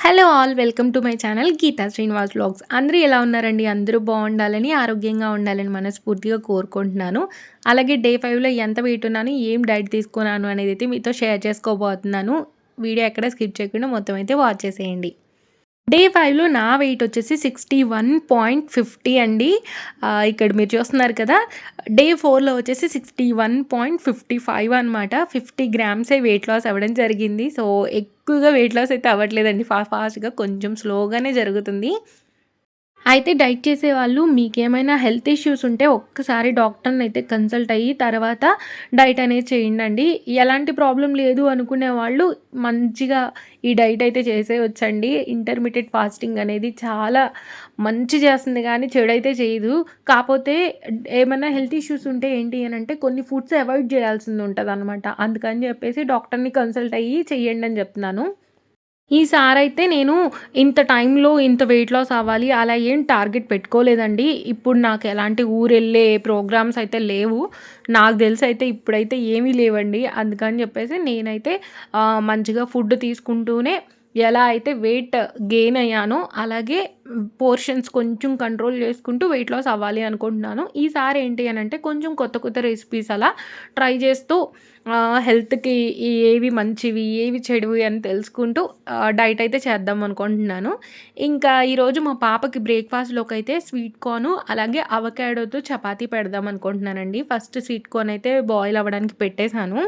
Hello all welcome to my channel Geeta Srinivas vlogs. అందరూ ఎలా ఉన్నారండి? అందరూ బాగుండాలని, ఆరోగ్యంగా ఉండాలని మనస్ఫూర్తిగా కోరుకుంటున్నాను. అలాగే డే 5లో ఎంత వెయిట్ ఉన్నాను, ఏం డైట్ తీసుకున్నాను అనేది అయితే మీతో షేర్ చేసుకోబోతున్నాను. వీడియో ఎక్కడ స్కిప్ చేయకుండా మొత్తం అయితే వాచ్ చేసేయండి. డే 5లో నా వెయిట్ వచ్చేసి 61.50 అండి. ఇక్కడ మీరు చూస్తున్నారు కదా! డే 4లో వచ్చేసి 61.55 అనమాట. 50 గ్రామ్సే వెయిట్ లాస్ అవ్వడం జరిగింది. సో, ఎక్కువగా వెయిట్ లాస్ అయితే అవ్వట్లేదండి. ఫాస్ట్‌గా కొంచెం స్లోగానే జరుగుతుంది. అయితే డైట్ చేసేవాళ్ళు మీకేమైనా హెల్త్ ఇష్యూస్ ఉంటే ఒక్కసారి డాక్టర్‌ని అయితే కన్సల్ట్ అయ్యి తర్వాత డైట్ అనేది చేయండండి. ఎలాంటి ప్రాబ్లమ్ లేదు అనుకునే వాళ్ళు మంచిగా ఈ డైట్ అయితే చేసేయొచ్చండి. ఇంటర్మిటెంట్ ఫాస్టింగ్ అనేది చాలా మంచి చేస్తుంది కానీ చెడైతే చేయదు. కాపోతే ఏమన్నా హెల్త్ ఇష్యూస్ ఉంటే ఏంటి అనంటే కొన్ని ఫుడ్స్ అవాయిడ్ చేయాల్సింది ఉంటదనమాట. అందుకని చెప్పేసి డాక్టర్‌ని కన్సల్ట్ అయ్యి చేయండి అని చెప్తున్నాను. ఈసారైతే నేను ఇంత టైంలో ఇంత వెయిట్ లాస్ అవ్వాలి అలా ఏం టార్గెట్ పెట్టుకోలేదండి. ఇప్పుడు నాకు ఎలాంటి ఊరెళ్ళే ప్రోగ్రామ్స్ అయితే లేవు. నాకు తెలిసయితే ఇప్పుడైతే ఏమీ లేవండి. అందుకని చెప్పేసి నేనైతే మంచిగా ఫుడ్ తీసుకుంటూనే ఎలా అయితే వెయిట్ గెయిన్ అయ్యానో అలాగే పోర్షన్స్ కొంచెం కంట్రోల్ చేసుకుంటూ వెయిట్ లాస్ అవ్వాలి అనుకుంటున్నాను. ఈసారి ఏంటి అనంటే కొంచెం కొత్త కొత్త రెసిపీస్ అలా ట్రై చేస్తూ హెల్త్‌కి ఏవి మంచివి, ఏవి చెడువి అని తెలుసుకుంటూ డైట్ అయితే చేద్దాం అనుకుంటున్నాను. ఇంకా ఈరోజు మా పాపకి బ్రేక్‌ఫాస్ట్‌లోకైతే స్వీట్ కార్న్ అలాగే అవకాడోతో చపాతీ పెడదాం అనుకుంటున్నానండి. ఫస్ట్ స్వీట్ కార్న్ అయితే బాయిల్ అవ్వడానికి పెట్టేసాను.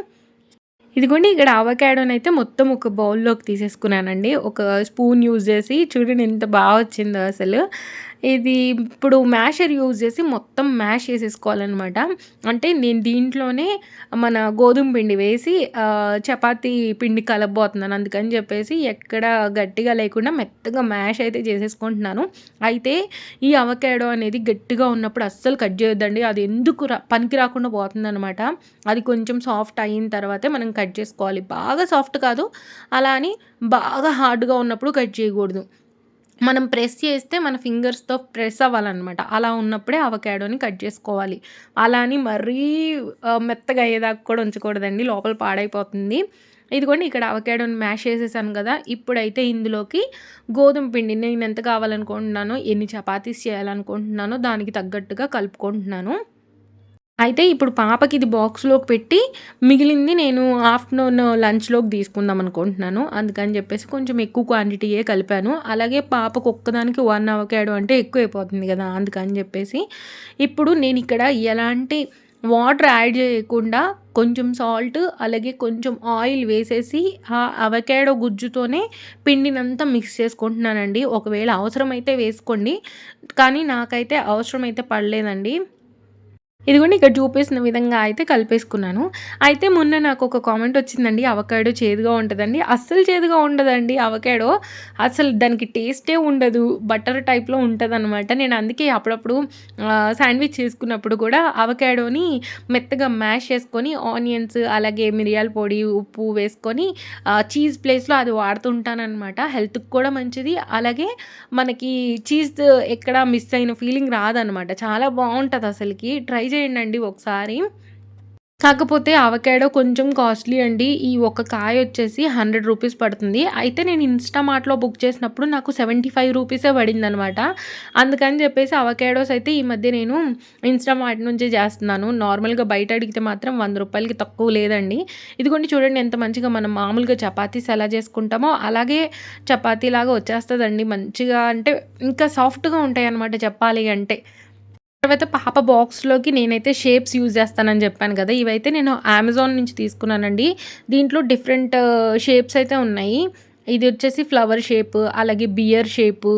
ఇదిగోండి ఇక్కడ అవకాడోనైతే మొత్తం ఒక బౌల్‌లోకి తీసేసుకున్నానండి. ఒక స్పూన్ యూజ్ చేసి చూడండి ఎంత బాగా వచ్చిందో అసలు. ఇది ఇప్పుడు మ్యాషర్ యూజ్ చేసి మొత్తం మ్యాష్ చేసేసుకోవాలనమాట. అంటే నేను దీంట్లోనే మన గోధుమ పిండి వేసి చపాతీ పిండి కలపబోతున్నాను. అందుకని చెప్పేసి ఎక్కడ గట్టిగా లేకుండా మెత్తగా మ్యాష్ అయితే చేసేసుకుంటున్నాను. అయితే ఈ అవకాడో అనేది గట్టిగా ఉన్నప్పుడు అస్సలు కట్ చేయొద్దండి. అది ఎందుకు పనికి రాకుండా పోతుందనమాట. అది కొంచెం సాఫ్ట్ అయిన తర్వాతే మనం కట్ చేసుకోవాలి. బాగా సాఫ్ట్ కాదు. అలా అని బాగా హార్డ్‌గా ఉన్నప్పుడు కట్ చేయకూడదు. మనం ప్రెస్ చేస్తే మన ఫింగర్స్‌తో ప్రెస్ అవ్వాలనమాట. అలా ఉన్నప్పుడే అవకాడోని కట్ చేసుకోవాలి. అలా అని మరీ మెత్తగా అయ్యేదాకా కూడా ఉంచకూడదండి. లోపల పాడైపోతుంది. ఇదిగోండి ఇక్కడ అవకాడోని మ్యాష్ చేసేసాను కదా! ఇప్పుడైతే ఇందులోకి గోధుమ పిండి నేనెంత కావాలనుకుంటున్నానో, ఎన్ని చపాతీస్ చేయాలనుకుంటున్నానో దానికి తగ్గట్టుగా కలుపుకుంటున్నాను. అయితే ఇప్పుడు పాపకి ఇది బాక్స్‌లోకి పెట్టి, మిగిలింది నేను ఆఫ్టర్‌నూన్ లంచ్‌లోకి తీసుకుందాం అనుకుంటున్నాను. అందుకని చెప్పేసి కొంచెం ఎక్కువ క్వాంటిటీయే కలిపాను. అలాగే పాపకు ఒక్కదానికి 1 అవకాడో అంటే ఎక్కువైపోతుంది కదా! అందుకని చెప్పేసి. ఇప్పుడు నేనిక్కడ ఎలాంటి వాటర్ యాడ్ చేయకుండా కొంచెం సాల్ట్ అలాగే కొంచెం ఆయిల్ వేసేసి ఆ అవకాడో గుజ్జుతోనే పిండినంతా మిక్స్ చేసుకుంటున్నానండి. ఒకవేళ అవసరమైతే వేసుకోండి. కానీ నాకైతే అవసరమైతే పడలేదండి. ఇదిగోండి ఇక్కడ చూపిస్తున్న విధంగా అయితే కలిపేసుకున్నాను. అయితే మొన్న నాకొక కామెంట్ వచ్చిందండి. అవకాడో చేదుగా ఉంటదండి. అస్సలు చేదుగా ఉండదండి అవకాడో. అసలు దానికి టేస్టే ఉండదు. బటర్ టైప్‌లో ఉంటదనమాట. నేను అందుకే అప్పుడప్పుడు శాండ్‌విచ్ చేసుకున్నప్పుడు కూడా అవకాడోని మెత్తగా మ్యాష్ చేసుకొని ఆనియన్స్ అలాగే మిరియాల పొడి, ఉప్పు వేసుకొని చీజ్ ప్లేస్‌లో అది వాడుతుంటాననమాట. హెల్త్‌కి కూడా మంచిది. అలాగే మనకి చీజ్ ఎక్కడ మిస్ అయిన ఫీలింగ్ రాదనమాట. చాలా బావుంటదసలకి. ట్రై చేయండండి ఒకసారి. కాకపోతే అవకాడో కొంచెం కాస్ట్‌లీ అండి. ఈ ఒక కాయ వచ్చేసి రూ. 100 పడుతుంది. అయితే నేను ఇన్‌స్టామార్ట్‌లో బుక్ చేసినప్పుడు నాకు రూ. 75 పడిందనమాట. అందుకని చెప్పేసి అవకాడోస్ అయితే ఈ మధ్య నేను ఇన్‌స్టామార్ట్ నుంచే చేస్తున్నాను. నార్మల్‌గా బయట అడిగితే మాత్రం రూ. 100కి తక్కువ లేదండి. ఇదిగోండి చూడండి ఎంత మంచిగా మనం మామూలుగా చపాతీస్ ఎలా చేసుకుంటామో అలాగే చపాతీలాగా వచ్చేస్తదండి. మంచిగా అంటే ఇంకా సాఫ్ట్‌గా ఉంటాయన్నమాట చెప్పాలి అంటే. తర్వాత పాప బాక్స్‌లోకి నేనైతే షేప్స్ యూజ్ చేస్తానని చెప్పాను కదా! ఇవైతే నేను అమెజాన్ నుంచి తీసుకున్నానండి. దీంట్లో డిఫరెంట్ షేప్స్ అయితే ఉన్నాయి. ఇది వచ్చేసి ఫ్లవర్ షేపు, అలాగే bear shape,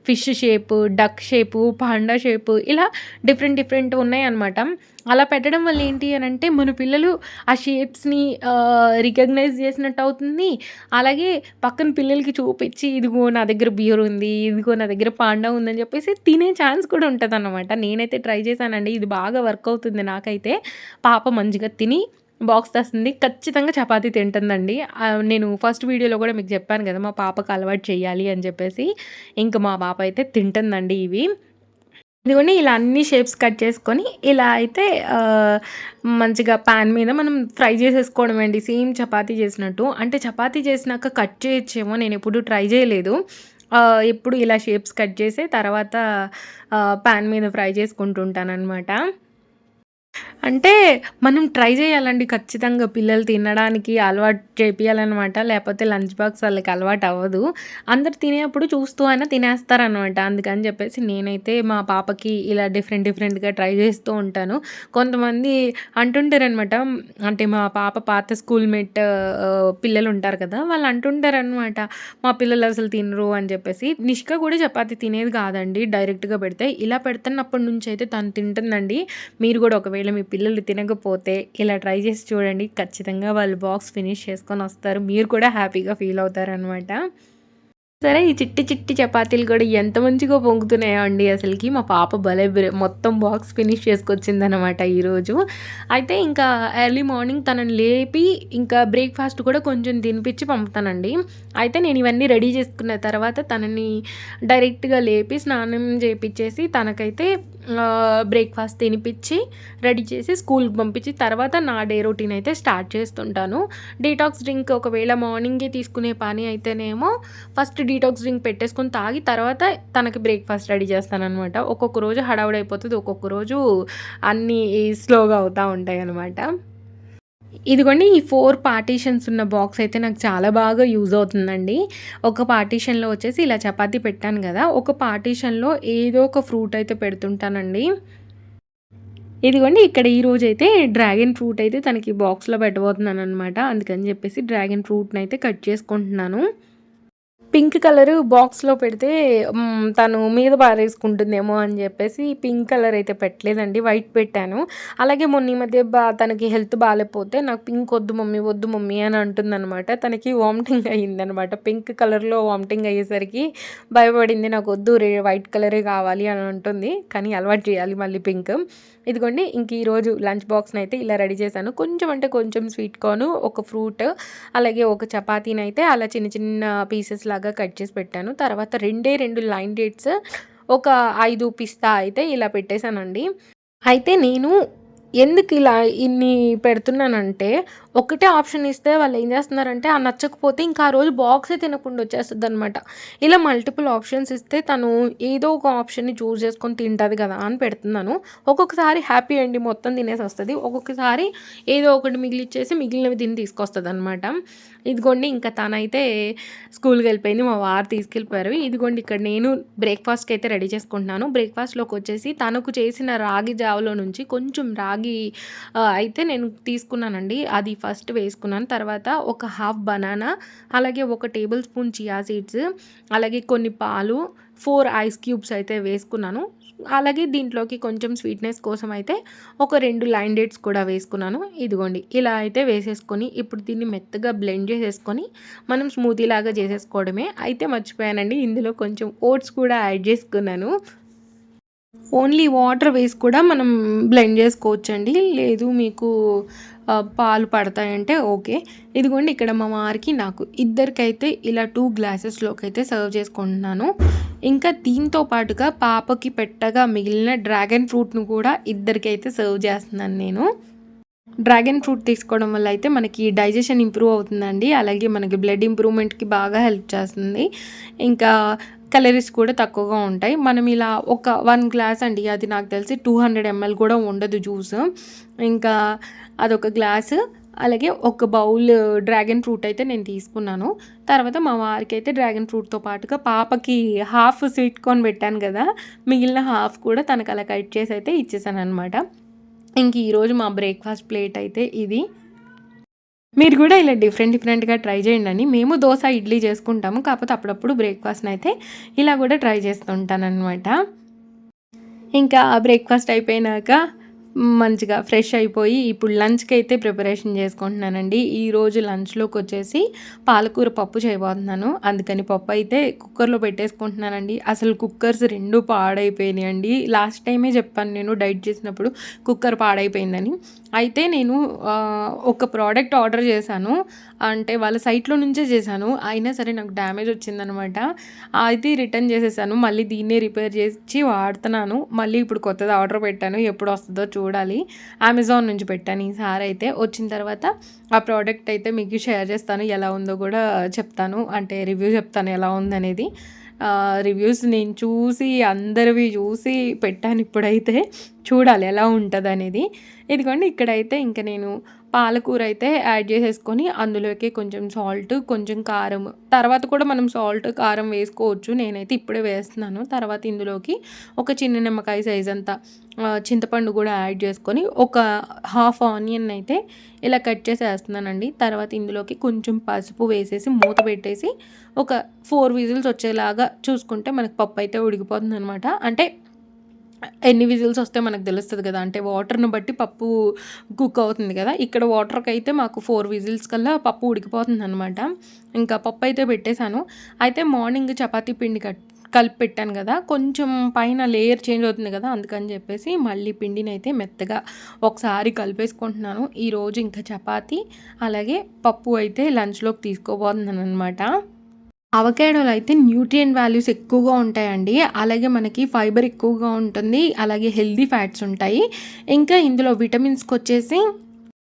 fish shape, duck shape, panda shape ఇలా డిఫరెంట్ డిఫరెంట్ ఉన్నాయన్నమాట. అలా పెట్టడం వల్ల ఏంటి అనంటే మన పిల్లలు ఆ షేప్స్‌ని రికగ్నైజ్ చేసినట్టు అవుతుంది. అలాగే పక్కన పిల్లలకి చూపించి ఇదిగో నా దగ్గర బియర్ ఉంది, ఇదిగో నా దగ్గర పాండా ఉందని చెప్పేసి తినే ఛాన్స్ కూడా ఉంటదనమాట. నేనైతే ట్రై చేశానండి. ఇది బాగా వర్క్ అవుతుంది నాకైతే. పాప మంచిగా తిని బాక్స్ తెస్తుంది. ఖచ్చితంగా చపాతీ తింటుందండి. నేను ఫస్ట్ వీడియోలో కూడా మీకు చెప్పాను కదా! మా పాపకి అలవాటు చేయాలి అని చెప్పేసి. ఇంక మా పాప అయితే తింటుందండి ఇవి. ఇదిగోండి ఇలా అన్ని షేప్స్ కట్ చేసుకొని ఇలా అయితే ఆహ్, మంచిగా పాన్ మీద మనం ఫ్రై చేసేసుకోవడమే అండి. సేమ్ చపాతీ చేసినట్టు. అంటే చపాతీ చేసినాక కట్ చేయొచ్చేమో నేనెప్పుడు ట్రై చేయలేదు. ఎప్పుడు ఇలా షేప్స్ కట్ చేసి తర్వాత పాన్ మీద ఫ్రై చేసుకుంటూ ఉంటాననమాట. అంటే మనం ట్రై చేయాలండి ఖచ్చితంగా. పిల్లలు తినడానికి అలవాటు చేపియాలనమాట. లేపోతే లంచ్ బాక్స్ వాళ్ళకి అలవాటవ్వదు. అందరూ తినేప్పుడు చూస్తూ అయినా తినేస్తారనమాట. అందుకని చెప్పేసి నేనైతే మా పాపకి ఇలా డిఫరెంట్ డిఫరెంట్‌గా ట్రై చేస్తూ ఉంటాను. కొంతమంది అంటుంటారనమాట. అంటే మా పాప పాత స్కూల్ మేట్ పిల్లలుంటారు కదా! వాళ్ళు అంటుంటారనమాట. మా పిల్లలు అసలు తినరు అని చెప్పేసి. నిష్క కూడా చపాతీ తినేది కాదండి డైరెక్ట్‌గా పెడితే. ఇలా పెడుతున్నప్పటి నుంచయితే తను తింటుందండి. మీరు గూడా ఒకవేళ మీ పిల్లలు తినకపోతే ఇలా ట్రై చేసి చూడండి. ఖచ్చితంగా వాళ్ళు బాక్స్ ఫినిష్ చేసుకొనొస్తారు. మీరు కూడా హ్యాపీగా ఫీల్ అవుతారనమాట. సరే ఈ చిట్టి చిట్టి చపాతీలు కూడా ఎంత మంచిగా పొంగుతున్నాయో అండి అసలకి. మా పాప భలే మొత్తం బాక్స్ ఫినిష్ చేసుకొచ్చిందనమాట ఈరోజు. అయితే ఇంకా ఎర్లీ మార్నింగ్ తనని లేపి ఇంకా బ్రేక్‌ఫాస్ట్ కూడా కొంచెం తినిపించి పంపుతానండి. అయితే నేను ఇవన్నీ రెడీ చేసుకున్న తర్వాత తనని డైరెక్ట్‌గా లేపి స్నానం చేపిచ్చేసి తనకైతే బ్రేక్‌ఫాస్ట్ తినిపిచ్చి రెడీ చేసి స్కూల్‌కి పంపించి తర్వాత నా డే రొటీన్ అయితే స్టార్ట్ చేస్తుంటాను. డీటాక్స్ డ్రింక్ ఒకవేళ మార్నింగే తీసుకునే పని అయితేనేమో ఫస్ట్ డీటాక్స్ డ్రింక్ పెట్టేసుకొని తాగి తర్వాత తనకి బ్రేక్‌ఫాస్ట్ రెడీ చేస్తాననమాట. ఒక్కొక్క రోజు హడావుడైపోతది. ఒక్కొక్క రోజు అన్నీ స్లోగా అవుతా ఉంటాయనమాట. ఇదిగోండి ఈ 4 పార్టీషన్స్ ఉన్న బాక్స్ అయితే నాకు చాలా బాగా యూజ్ అవుతుందండి. ఒక పార్టీషన్‌లో వచ్చేసి ఇలా చపాతీ పెట్టాను గదా! ఒక పార్టీషన్‌లో ఏదో ఒక ఫ్రూట్ అయితే పెడుతుంటానండి. ఇదిగోండి ఇక్కడ ఈరోజైతే డ్రాగన్ ఫ్రూట్ అయితే తనకి బాక్స్‌లో పెట్టబోతున్నాననమాట. అందుకని జెప్పేసి డ్రాగన్ ఫ్రూట్‌నయితే కట్ చేసుకుంటున్నాను. పింక్ కలరు బాక్స్‌లో పెడితే తను మీద పారేసుకుంటుందేమో అని జెప్పేసి పింక్ కలర్ అయితే పెట్టలేదండి. వైట్ పెట్టాను. అలాగే మొన్న ఈ మధ్య తనకి హెల్త్ బాలేపోతే నాకు పింక్ వద్దు మమ్మీ అని అంటుందనమాట. తనకి వామిటింగ్ అయిందనమాట. పింక్ కలర్‌లో వామిటింగ్ అయ్యేసరికి భయపడింది. నాకొద్దు వైట్ కలరే కావాలి అని అంటుంది. కానీ అలవాటు చేయాలి మళ్ళీ పింక్. ఇదిగోండి ఇంక ఈరోజు లంచ్ బాక్స్‌నైతే ఇలా రెడీ చేశాను. కొంచెం అంటే కొంచెం స్వీట్ కార్న్, ఒక ఫ్రూట్ అలాగే ఒక చపాతీనైతే అలా చిన్న చిన్న పీసెస్ లాగా కట్ చేసి పెట్టాను. తర్వాత 2 లైన్ డేట్స్, ఒక 5 పిస్తా అయితే ఇలా పెట్టేసానండి. అయితే నేను ఎందుకిలా ఇన్ని పెడుతున్నానంటే, ఒకటే ఆప్షన్ ఇస్తే వాళ్ళేం జేస్తున్నారంటే, నచ్చకపోతే ఇంకా ఆ రోజు బాక్సే తినకుండా వచ్చేస్తదనమాట. ఇలా మల్టిపుల్ ఆప్షన్స్ ఇస్తే తను ఏదో ఒక ఆప్షన్‌ని చూజ్ చేసుకొని తింటది గదా అని పెడుతున్నాను. ఒక్కొక్కసారి హ్యాపీ అండి మొత్తం తినేసొస్తది. ఒక్కొక్కసారి ఏదో ఒకటి మిగిలిచ్చేసి మిగిలినవి తిని తీసుకొస్తదనమాట. ఇదిగోండి ఇంకా తనైతే స్కూల్‌కెళ్ళిపోయింది. మా వారు తీసుకెళ్ళిపోయారు. ఇదిగోండి ఇక్కడ నేను బ్రేక్‌ఫాస్ట్‌కైతే రెడీ చేసుకుంటున్నాను. బ్రేక్‌ఫాస్ట్‌లోకొచ్చేసి తనకు చేసిన రాగి జావలో నుంచి కొంచెం రాగి అయితే నేను తీసుకున్నానండి. అది ఫస్ట్ వేసుకున్నాను. తర్వాత ఒక హాఫ్ బనానా, అలాగే ఒక టేబుల్ స్పూన్ చియా సీడ్స్, అలాగే కొన్ని పాలు, 4 ఐస్ క్యూబ్స్ అయితే వేసుకున్నాను. అలాగే దీంట్లోకి కొంచెం స్వీట్‌నెస్ కోసం అయితే ఒక 2 లైన్ డేట్స్ కూడా వేసుకున్నాను. ఇదిగోండి ఇలా అయితే వేసేసుకొని ఇప్పుడు దీన్ని మెత్తగా బ్లెండ్ చేసేసుకొని మనం స్మూతీ లాగా చేసేసుకోవడమే. అయితే మర్చిపోయానండి ఇందులో కొంచెం ఓట్స్ కూడా యాడ్ చేసుకున్నాను. ఓన్లీ వాటర్ వేసి కూడా మనం బ్లెండ్ చేసుకోవచ్చండి. లేదు మీకు పాలు పడతాయంటే ఓకే. ఇదిగోండి ఇక్కడ మా వారికి, నాకు ఇద్దరికైతే ఇలా 2 గ్లాసెస్‌లోకైతే సర్వ్ చేసుకుంటున్నాను. ఇంకా దీంతో పాటుగా పాపకి పెట్టగా మిగిలిన డ్రాగన్ ఫ్రూట్‌ను కూడా ఇద్దరికైతే సర్వ్ చేస్తున్నాను నేను. డ్రాగన్ ఫ్రూట్ తీసుకోవడం వల్ల అయితే మనకి డైజెషన్ ఇంప్రూవ్ అవుతుందండి. అలాగే మనకి బ్లడ్ ఇంప్రూవ్‌మెంట్‌కి బాగా హెల్ప్ చేస్తుంది. ఇంకా కలోరీస్ కూడా తక్కువగా ఉంటాయి. మనం ఇలా ఒక 1 గ్లాస్ అండి. అది నాకు తెలిసి 200 ఎంఎల్ కూడా ఉండదు జ్యూసు. ఇంకా అదొక గ్లాసు. అలాగే ఒక బౌల్ డ్రాగన్ ఫ్రూట్ అయితే నేను తీసుకున్నాను. తర్వాత మా వారికైతే డ్రాగన్ ఫ్రూట్‌తో పాటుగా పాపకి హాఫ్ స్వీట్ కార్న్ పెట్టాను గదా! మిగిలిన హాఫ్ కూడా తనకు అలా కట్ చేసి అయితే ఇచ్చేసాననమాట. ఇంక ఈరోజు మా బ్రేక్‌ఫాస్ట్ ప్లేట్ అయితే ఇది. మీరు గూడా ఇలా డిఫరెంట్‌గా ట్రై చేయండండి. మేము దోస, ఇడ్లీ చేసుకుంటాము. కాకపోతే అప్పుడప్పుడు బ్రేక్‌ఫాస్ట్‌నయితే ఇలా గూడా ట్రై చేస్తూ ఉంటాననమాట. ఇంకా బ్రేక్‌ఫాస్ట్ అయిపోయినాక మంచిగా ఫ్రెష్ అయిపోయి ఇప్పుడు లంచ్‌కైతే ప్రిపరేషన్ చేసుకుంటున్నానండి. ఈరోజు లంచ్‌లోకొచ్చేసి పాలకూర పప్పు చేయబోతున్నాను. అందుకని పప్పయితే కుక్కర్‌లో పెట్టేసుకుంటున్నానండి. అసలు కుక్కర్స్ 2 పాడైపోయినాయండి. లాస్ట్ టైమే చెప్పాను నేను డైట్ చేసినప్పుడు కుక్కర్ పాడైపోయిందని. అయితే నేను ఒక ప్రోడక్ట్ ఆర్డర్ చేశాను. అంటే వాళ్ళ సైట్‌లో నుంచే చేశాను. అయినా సరే నాకు డ్యామేజ్ వచ్చిందనమాట. అది రిటర్న్ చేసేసాను. మళ్ళీ దీన్నే రిపేర్ చేసి వాడుతున్నాను. మళ్ళీ ఇప్పుడు కొత్తది ఆర్డర్ పెట్టాను. ఎప్పుడొస్తదో చూడాలి. అమెజాన్ నుంచి పెట్టాను ఈసారైతే. వచ్చిన తర్వాత ఆ ప్రోడక్ట్ అయితే మీకు షేర్ చేస్తాను. ఎలా ఉందో కూడా చెప్తాను. అంటే రివ్యూ చెప్తాను ఎలా ఉందనేది. రివ్యూస్ నేను చూసి అందరివి చూసి పెట్టాను ఇప్పుడైతే. చూడాలి ఎలా ఉంటదనేది. ఇదిగోండి ఇక్కడైతే ఇంక నేను పాలకూర అయితే యాడ్ చేసేసుకొని అందులోకి కొంచెం సాల్ట్, కొంచెం కారం, తర్వాత కూడా మనం సాల్ట్, కారం వేసుకోవచ్చు. నేనైతే ఇప్పుడే వేస్తున్నాను. తర్వాత ఇందులోకి ఒక చిన్న నిమ్మకాయ సైజ్ అంతా చింతపండు కూడా యాడ్ చేసుకొని ఒక హాఫ్ ఆనియన్ అయితే ఇలా కట్ చేసి వేస్తున్నానండి. తర్వాత ఇందులోకి కొంచెం పసుపు వేసేసి మూత పెట్టేసి ఒక 4 విజిల్స్ వచ్చేలాగా చూసుకుంటే మనకు పప్పు అయితే ఉడికిపోతుందనమాట. అంటే ఎన్ని విజిల్స్ వస్తే మనకు తెలుస్తది కదా! అంటే వాటర్‌ని బట్టి పప్పు కుక్ అవుతుంది కదా! ఇక్కడ వాటర్‌కైతే మాకు 4 విజిల్స్ కల్లా పప్పు ఉడికిపోతుందనమాట. ఇంకా పప్పు అయితే పెట్టేశాను. అయితే మార్నింగ్ చపాతీ పిండి కలిపి పెట్టాను కదా! కొంచెం పైన లేయర్ చేంజ్ అవుతుంది కదా! అందుకని చెప్పేసి మళ్ళీ పిండినైతే మెత్తగా ఒకసారి కలిపేసుకుంటున్నాను. ఈరోజు ఇంకా చపాతీ అలాగే పప్పు అయితే లంచ్‌లోకి తీసుకోబోతున్నాననమాట. అవకాడోలో అయితే న్యూట్రియంట్ వాల్యూస్ ఎక్కువగా ఉంటాయండి. అలాగే మనకి ఫైబర్ ఎక్కువగా ఉంటుంది. అలాగే హెల్తీ ఫ్యాట్స్ ఉంటాయి. ఇంకా ఇందులో విటమిన్స్‌కొచ్చేసి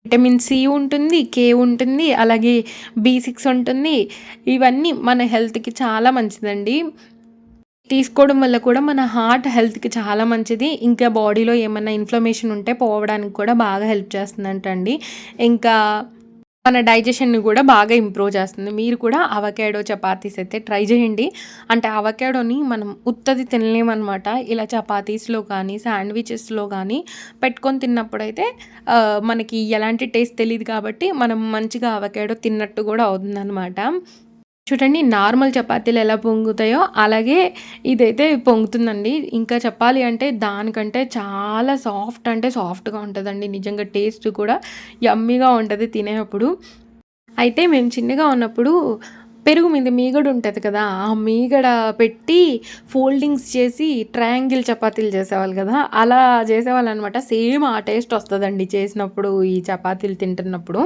విటమిన్ సి ఉంటుంది, కే ఉంటుంది, అలాగే బి6 ఉంటుంది. ఇవన్నీ మన హెల్త్‌కి చాలా మంచిదండి. తీసుకోవడం వల్ల కూడా మన హార్ట్ హెల్త్‌కి చాలా మంచిది. ఇంకా బాడీలో ఏమన్నా ఇన్‌ఫ్లమేషన్ ఉంటే పోవడానికి కూడా బాగా హెల్ప్ చేస్తుందంటండి. ఇంకా మన డైజెషన్‌ని కూడా బాగా ఇంప్రూవ్ చేస్తుంది. మీరు కూడా అవకాడో చపాతీస్ అయితే ట్రై చేయండి. అంటే అవకాడోని మనం ఉత్తది తినలేమనమాట. ఇలా చపాతీస్‌లో కానీ, శాండ్‌విచెస్‌లో కానీ పెట్టుకొని తిన్నప్పుడైతే మనకి ఎలాంటి టేస్ట్ తెలీదు కాబట్టి మనం మంచిగా అవకాడో తిన్నట్టు కూడా అవుతుందనమాట. చూడండి నార్మల్ చపాతీలు ఎలా పొంగుతాయో అలాగే ఇదైతే పొంగుతుందండి. ఇంకా చెప్పాలి అంటే దానికంటే చాలా సాఫ్ట్ అంటే సాఫ్ట్‌గా ఉంటదండి. నిజంగా టేస్ట్ కూడా యమ్మీగా ఉంటది తినేటప్పుడు. అయితే మేము చిన్నగా ఉన్నప్పుడు పెరుగు మీద మీగడ ఉంటది కదా! ఆ మీగడ పెట్టి ఫోల్డింగ్స్ చేసి ట్రయాంగిల్ చపాతీలు చేసేవాళ్ళు కదా! అలా చేసేవాళ్ళనమాట. సేమ్ ఆ టేస్ట్ వస్తదండి చేసినప్పుడు ఈ చపాతీలు తింటున్నప్పుడు.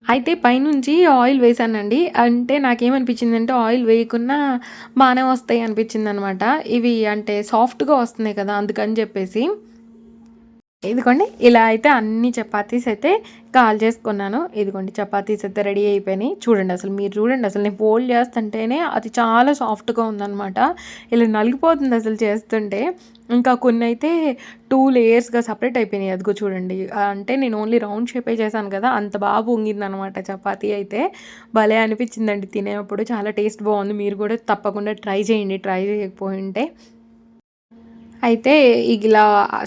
అయితే పైనుంచి ఆయిల్ వేశానండి. అంటే నాకేమనిపించిందంటే ఆయిల్ వేయకున్నా బానే వస్తాయి అనిపించిందనమాట. ఇవి అంటే సాఫ్ట్‌గా వస్తున్నాయి కదా! అందుకని చెప్పేసి. ఇదిగోండి ఇలా అయితే అన్ని చపాతీస్ అయితే కాల్చేసుకున్నాను. ఇదిగోండి చపాతీస్ అయితే రెడీ అయిపోయినాయి. చూడండి అసలు మీరు చూడండి అసలు నేను ఫోల్డ్ చేస్తుంటేనే అది చాలా సాఫ్ట్‌గా ఉందనమాట. ఇలా నలిగిపోతుంది అసలు చేస్తుంటే. ఇంకా కొన్నైతే 2 లేయర్స్‌గా సెపరేట్ అయిపోయినాయి. అదిగో చూడండి. అంటే నేను ఓన్లీ రౌండ్ షేపే చేశాను కదా! అంత బా పొంగిందనమాట చపాతీ అయితే. భలే అనిపించిందండి తినేటప్పుడు. చాలా టేస్ట్ బావుంది. మీరు కూడా తప్పకుండా ట్రై చేయండి. ట్రై చేయకపోయుంటే. అయితే ఇలా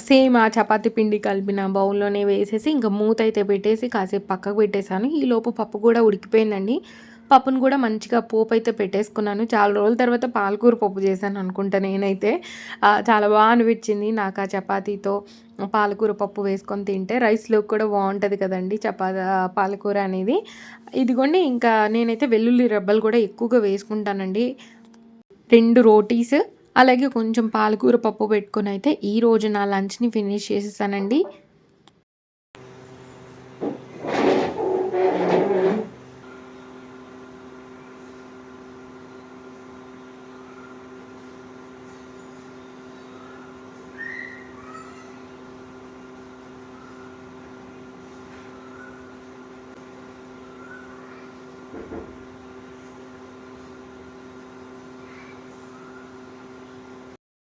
సేమ్ ఆ చపాతీ పిండి కలిపిన బౌల్‌లోనే వేసేసి ఇంక మూతయితే పెట్టేసి కాసేపు పక్కకు పెట్టేసాను. ఈలోపు పప్పు కూడా ఉడికిపోయిందండి. పప్పును కూడా మంచిగా పోపయితే పెట్టేసుకున్నాను. చాలా రోజుల తర్వాత పాలకూర పప్పు చేశాననుకుంటా నేనైతే. చాలా బా అనిపిచ్చింది నాకు ఆ చపాతీతో పాలకూర పప్పు వేసుకొని తింటే. రైస్‌లోకి కూడా బావుంటది కదండీ పాలకూర అనేది. ఇదిగోండి ఇంకా నేనైతే వెల్లుల్లి రెబ్బలు కూడా ఎక్కువగా వేసుకుంటానండి. 2 రోటీస్ అలాగే కొంచెం పాలకూర పప్పు పెట్టుకొనైతే ఈరోజు నా లంచ్‌ని ఫినిష్ చేసేసానండి.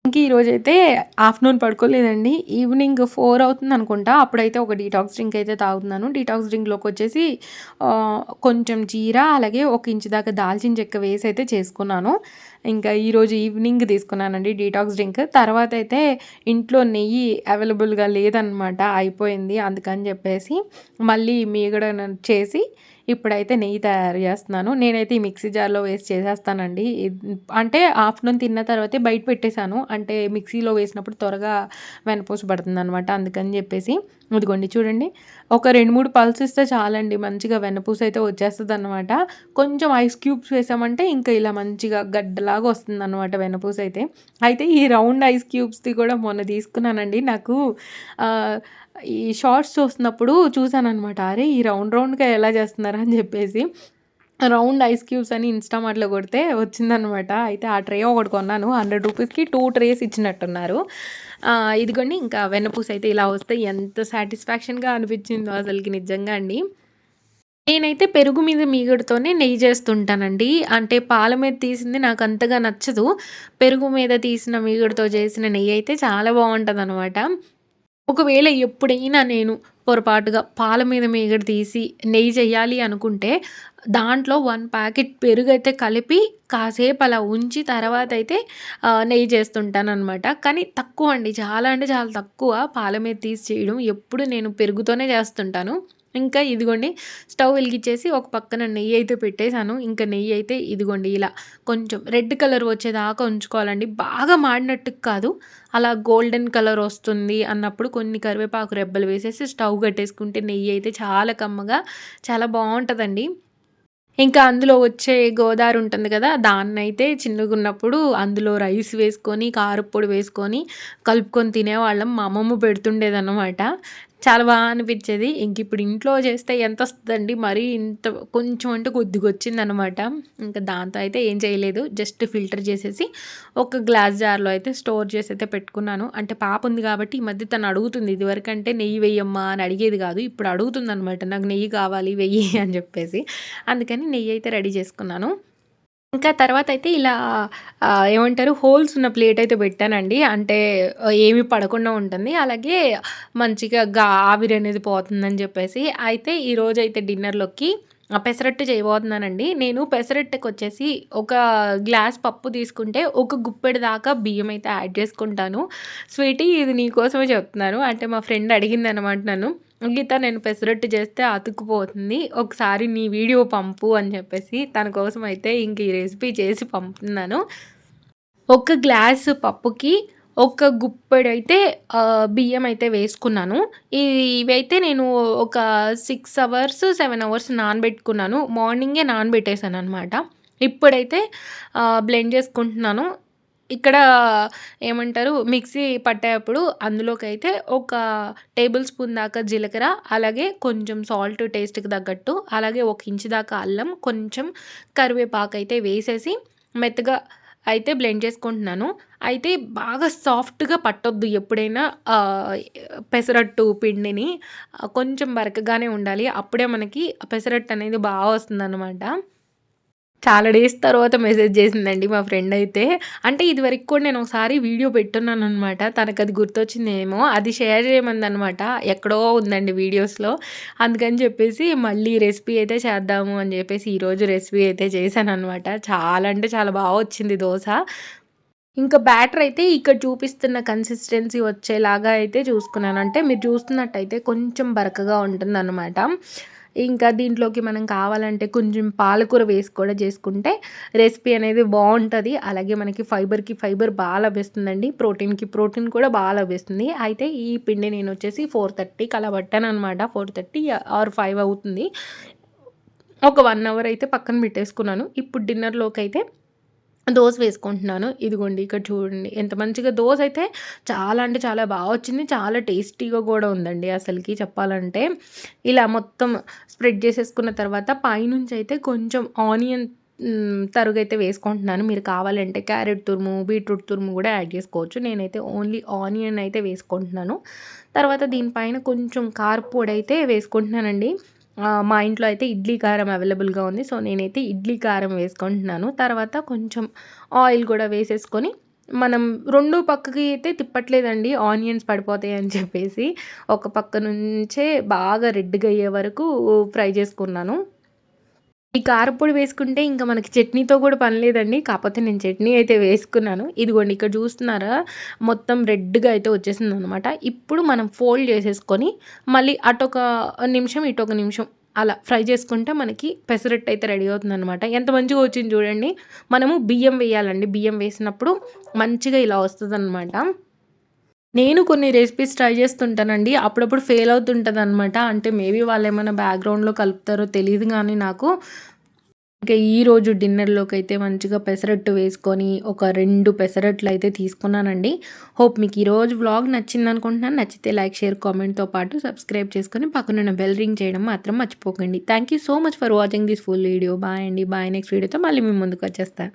ఇంక ఈరోజైతే ఆఫ్టర్‌నూన్ పడుకోలేదండి. ఈవినింగ్ 4 అవుతుందనుకుంటా. అప్పుడైతే ఒక డీటాక్స్ డ్రింక్ అయితే తాగుతున్నాను. డీటాక్స్ డ్రింక్‌లోకొచ్చేసి కొంచెం జీరా అలాగే ఒక ఇంచు దాకా దాల్చిన చెక్క వేసైతే చేసుకున్నాను. ఇంకా ఈరోజు ఈవినింగ్ తీసుకున్నానండి డీటాక్స్ డ్రింక్. తర్వాతైతే ఇంట్లో నెయ్యి అవైలబుల్‌గా లేదనమాట. అయిపోయింది. అందుకని చెప్పేసి మళ్ళీ మీగడ చేసి ఇప్పుడైతే నెయ్యి తయారు చేస్తున్నాను. నేనైతే ఈ మిక్సీ జార్‌లో వేసి చేసేస్తానండి. అంటే ఆఫ్టర్‌నూన్ తిన్న తర్వాతే బయట పెట్టేసాను. అంటే మిక్సీలో వేసినప్పుడు త్వరగా వెన్నపూస పడుతుందనమాట. అందుకని చెప్పేసి ఇదిగోండి చూడండి. ఒక 2, 3 పల్స్ ఇస్తే చాలండి. మంచిగా వెన్నపూస అయితే వచ్చేస్తదనమాట. కొంచెం ఐస్ క్యూబ్స్ వేసామంటే ఇంకా ఇలా మంచిగా గడ్డలాగా వస్తుందనమాట వెన్నపూస అయితే. అయితే ఈ రౌండ్ ఐస్ క్యూబ్స్‌ది కూడా మొన్న తీసుకున్నానండి. నాకు ఆహ్, ఈ షార్ట్స్ చూస్తున్నప్పుడు చూసాననమాట. అరే! ఈ రౌండ్ రౌండ్‌గా ఎలా చేస్తున్నారా అని చెప్పేసి. రౌండ్ ఐస్ క్యూబ్స్ అని ఇన్‌స్టామార్ట్‌లో కొడితే వచ్చిందనమాట. అయితే ఆ ట్రే ఒకటి కొన్నాను. ₹100కి 2 ట్రేస్ ఇచ్చినట్టున్నారు. ఇదిగోండి ఇంకా వెన్నపూస అయితే ఇలా వస్తే ఎంత సాటిస్ఫాక్షన్‌గా అనిపించిందో అసలకి నిజంగా అండి. నేనైతే పెరుగు మీద మీగడతోనే నెయ్యి చేస్తుంటానండి. అంటే పాల మీద తీసింది నాకంతగా నచ్చదు. పెరుగు మీద తీసిన మీగడతో చేసిన నెయ్యయితే చాలా బావుంటదనమాట. ఒకవేళ ఎప్పుడైనా నేను పొరపాటుగా పాల మీద మీగడ తీసి నెయ్యి చెయ్యాలి అనుకుంటే, దాంట్లో 1 ప్యాకెట్ పెరుగైతే కలిపి కాసేపు అలా ఉంచి తర్వాతయితే నెయ్యి చేస్తుంటాననమాట. కానీ తక్కువండి. చాలా అంటే చాలా తక్కువ పాల మీద తీసి చేయడం. ఎప్పుడు నేను పెరుగుతోనే చేస్తుంటాను. ఇంకా ఇదిగోండి స్టవ్ వెలిగిచ్చేసి ఒక పక్కన నెయ్యయితే పెట్టేసాను. ఇంకా నెయ్యయితే ఇదిగోండి ఇలా కొంచెం రెడ్ కలర్ వచ్చేదాకా ఉంచుకోవాలండి. బాగా మాడినట్టు కాదు. అలా గోల్డెన్ కలర్ వస్తుంది అన్నప్పుడు కొన్ని కరివేపాకు రెబ్బలు వేసేసి స్టవ్ కట్టేసుకుంటే నెయ్యయితే చాలా కమ్మగా చాలా బావుంటదండి. ఇంకా అందులో వచ్చే గోదావరి ఉంటుంది కదా! దాన్నైతే చిన్నగున్నప్పుడు అందులో రైస్ వేసుకొని, కారప్పొడి వేసుకొని, కలుపుకొని తినేవాళ్ళం. మా అమ్మమ్మ పెడుతుండేదనమాట. చాలా అనిపిచ్చేది. ఇంకిప్పుడు ఇంట్లో చేస్తే ఎంతొస్తదండి? మరీ ఇంత కొంచెం అంటే కొద్దిగొచ్చిందనమాట. ఇంక దాంతో అయితే ఏం చేయలేదు. జస్ట్ ఫిల్టర్ చేసేసి, ఒక గ్లాస్ జార్‌లో అయితే స్టోర్ చేసైతే పెట్టుకున్నాను. అంటే పాప ఉంది కాబట్టి ఈ మధ్య తను అడుగుతుంది. ఇదివరకంటే నెయ్యి వెయ్యమ్మా అని అడిగేది కాదు. ఇప్పుడు అడుగుతుందనమాట. నాకు నెయ్యి కావాలి వెయ్యి అని చెప్పేసి. అందుకని నెయ్యయితే రెడీ చేసుకున్నాను. ఇంకా తర్వాతయితే ఇలా ఏమంటారు హోల్స్ ఉన్న ప్లేటయితే పెట్టానండి. అంటే ఏమి పడకుండా ఉంటుంది. అలాగే మంచిగా ఆవిరనేది పోతుందని జెప్పేసి. అయితే ఈరోజైతే డిన్నర్‌లోకి పెసరట్టు చేయబోతున్నానండి. నేను పెసరట్టుకొచ్చేసి ఒక గ్లాస్ పప్పు తీసుకుంటే, ఒక గుప్పెడు దాకా బియ్యమయితే యాడ్ చేసుకుంటాను. స్వీటీ ఇది నీకోసమే చెప్తున్నాను. అంటే మా ఫ్రెండ్ అడిగిందనమాట నన్ను. గీత నేను పెసరట్టు చేస్తే అతుక్కుపోతుంది. ఒకసారి నీ వీడియో పంపు అని చెప్పేసి తన కోసం అయితే ఇంక ఈ రెసిపీ చేసి పంపుతున్నాను. ఒక గ్లాసు పప్పుకి ఒక గుప్పెడైతే బియ్యం అయితే వేసుకున్నాను. ఇవైతే నేను ఒక 6 అవర్స్, 7 అవర్స్ నానబెట్టుకున్నాను. మార్నింగే నానబెట్టేసాననమాట. ఇప్పుడైతే బ్లెండ్ చేసుకుంటున్నాను. ఇక్కడ ఏమంటారు మిక్సీ పట్టేటప్పుడు అందులోకైతే ఒక టేబుల్ స్పూన్ దాకా జీలకర్ర, అలాగే కొంచెం సాల్ట్ టేస్ట్‌కి తగ్గట్టు, అలాగే ఒక ఇంచు దాకా అల్లం, కొంచెం కరివేపాకైతే వేసేసి మెత్తగా అయితే బ్లెండ్ చేసుకుంటున్నాను. అయితే బాగా సాఫ్ట్‌గా పట్టొద్దు ఎప్పుడైనా ఆహ్, పెసరట్టు పిండిని కొంచెం బరకగానే ఉండాలి. అప్పుడే మనకి పెసరట్టు అనేది వస్తుందనమాట. చాలా డేస్ తర్వాత మెసేజ్ చేసిందండి మా ఫ్రెండయితే. అంటే ఇదివరకు కూడా నేను ఒకసారి వీడియో పెట్టున్నాననమాట. తనకది గుర్తొచ్చిందేమో. అది షేర్ చేయమందనమాట. ఎక్కడో ఉందండి వీడియోస్‌లో. అందుకని చెప్పేసి మళ్ళీ రెసిపీ అయితే చేద్దాము అని చెప్పేసి ఈరోజు రెసిపీ అయితే చేశాననమాట. చాలా అంటే చాలా వచ్చింది దోస. ఇంకా బ్యాటర్ అయితే ఇక్కడ చూపిస్తున్న కన్సిస్టెన్సీ వచ్చేలాగా అయితే చూసుకున్నాను. అంటే మీరు చూస్తున్నట్టయితే కొంచెం బరకగా ఉంటుందనమాట. ఇంకా దీంట్లోకి మనం కావాలంటే కొంచెం పాలకూర వేసి కూడా చేసుకుంటే రెసిపీ అనేది బావుంటది. అలాగే మనకి ఫైబర్‌కి ఫైబర్ లభిస్తుందండి. ప్రోటీన్‌కి ప్రోటీన్ కూడా లభిస్తుంది. అయితే ఈ పిండి నేనొచ్చేసి 4:30కి అలా పట్టాననమాట. 4:30 ఆర్ 5 అవుతుంది. ఒక 1 అవర్ అయితే పక్కన పెట్టేసుకున్నాను. ఇప్పుడు డిన్నర్‌లోకైతే దోస వేసుకుంటున్నాను. ఇదిగోండి ఇక్కడ చూడండి ఎంత మంచిగా దోసైతే చాలా అంటే చాలా వచ్చింది. చాలా టేస్టీగా గూడా ఉందండి అసలకి చెప్పాలంటే. ఇలా మొత్తం స్ప్రెడ్ చేసేసుకున్న తర్వాత పైనుంచయితే కొంచెం ఆనియన్ తరుగైతే వేసుకుంటున్నాను. మీరు కావాలంటే క్యారెట్ తురుము, బీట్రూట్ తురుము గూడా యాడ్ చేసుకోవచ్చు. నేనైతే ఓన్లీ ఆనియన్ అయితే వేసుకుంటున్నాను. తర్వాత దీనిపైన కొంచెం కారప్పొడైతే వేసుకుంటున్నానండి. మా ఇంట్లో అయితే ఇడ్లీ కారం అవైలబుల్‌గా ఉంది. సో, నేనైతే ఇడ్లీ కారం వేసుకుంటున్నాను. తర్వాత కొంచెం ఆయిల్ కూడా వేసేసుకొని మనం 2 పక్కకి అయితే తిప్పట్లేదండి. ఆనియన్స్ పడిపోతాయని చెప్పేసి. ఒక పక్క నుంచే బాగా రెడ్‌గా అయ్యే వరకు ఫ్రై చేసుకున్నాను. ఈ కారప్పొడి వేసుకుంటే ఇంక మనకి చట్నీతో కూడా పని లేదండి. కాపోతే నేను చట్నీ అయితే వేసుకున్నాను. ఇదిగోండి ఇక్కడ చూస్తున్నారా? మొత్తం రెడ్‌గా అయితే వచ్చేసిందనమాట. ఇప్పుడు మనం ఫోల్డ్ చేసేసుకొని మళ్ళీ అటొక నిమిషం, ఇటొక నిమిషం అలా ఫ్రై చేసుకుంటే మనకి పెసరట్టు అయితే రెడీ అవుతుందనమాట. ఎంత మంచిగా వచ్చింది చూడండి. మనము బియ్యం వేయాలండి. బియ్యం వేసినప్పుడు మంచిగా ఇలా వస్తదనమాట. నేను కొన్ని రెసిపీస్ ట్రై చేస్తుంటానండి. అప్పుడప్పుడు ఫెయిల్ అవుతుంటదనమాట. అంటే మేబీ వాళ్ళేమన్నా బ్యాక్‌గ్రౌండ్‌లో కలుపుతారో తెలీదు గానీ నాకు. ఇంకా ఈరోజు డిన్నర్‌లోకైతే మంచిగా పెసరట్టు వేసుకొని, ఒక 2 పెసరట్లయితే తీసుకున్నానండి. హోప్ మీకు ఈరోజు వ్లాగ్ నచ్చిందనుకుంటున్నాను. నచ్చితే లైక్, షేర్, కామెంట్‌తో పాటు సబ్స్క్రైబ్ చేసుకొని పక్కనున్న బెల్ రింగ్ చేయడం మాత్రం మర్చిపోకండి. Thank you so much for watching this full video. Bye అండి. బాయ్. నెక్స్ట్ వీడియోతో మళ్ళీ మీ ముందుకొచ్చేస్తా.